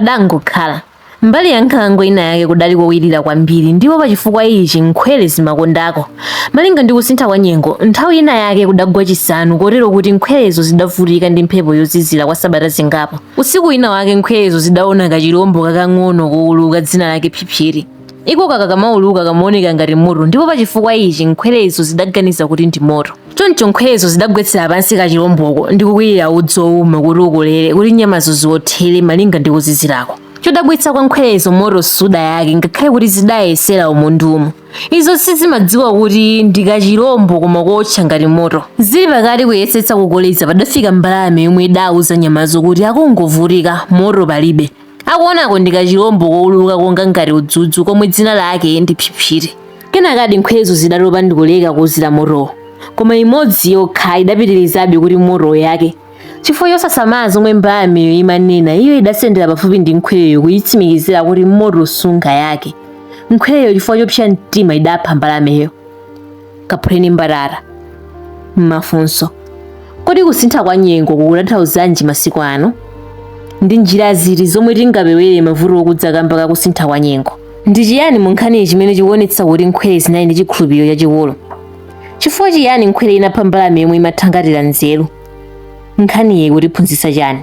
padangokhala mbali ya nkhalango ina yake kudali kowirira kwambiri, ndipo pachifukwa ichi nkhwere zimakondako. Malinga ndi kusintha kwa nyengo, nthawi ina yake kudagwa chisanu kotero kuti nkhwerezo zidavutika ndi mphepo yozizira kwa sabata zingapo. Usiku ina wake nkhwerezo zidaona kachirombo kakang'ono kowuluka dzina lake Phiphirii. Iko kakamauluka kamaoneka ngati moto, ndipo pachifukwa ichi nkhwerezo zidaganiza kuti ndi moto. Choncho nkhwerezo zidagwetsera pansi kachiromboko ndi kukwirira udzu owuma kuti ukolere kuti nyamazo ziwothere malinga ndi kuzizirako. Chodabwitsa kwa nkhwerezo moto suda yake ngakhale kuti zidayesera umu ndi umu. Izo sizimadziwa kuti ndi kachirombo koma kotcha ngati moto. Zili pakati kuyesetsa kukoleza padafika mbalame yomwe idawuza nyamazo kuti akungovutika moto palibe. Akuonako ndi kachirombo kowuluka konga ngati udzudzu komwe dzina lake ndi Phiphirii. Kenakadi nkhwerezo zidatopa ndi kuleka kuzira motowo, koma imodzi yokha idapitirizabe kuti moto yake. Chifukwa chosasamaza zomwe mbalameyo imanena, iyo idasendera pafupi ndi nkhwereyo kuyitsimikizira kuti moto sunga yake. Nkhwereyo chifukwa chopsa mtima idapha mbalameyo. Kaphuleni mbatata. Mafunso: kodi kusintha kwa nyengo kukutanthauzanji masiku ano? Ndi njira ziti zomwe tingapewere mavuto okudza kamba ka kusintha kwa nyengo? Ndi chiyani mu nkhani chimene chikuonetsa kuti nkhwere zinali ndi chikhulupiriro chachikulu? Chifukwa chiyani nkhwere inapha mbalame yomwe imathangatira nzeru? Nkhaniyi ikutiphunzitsa chani?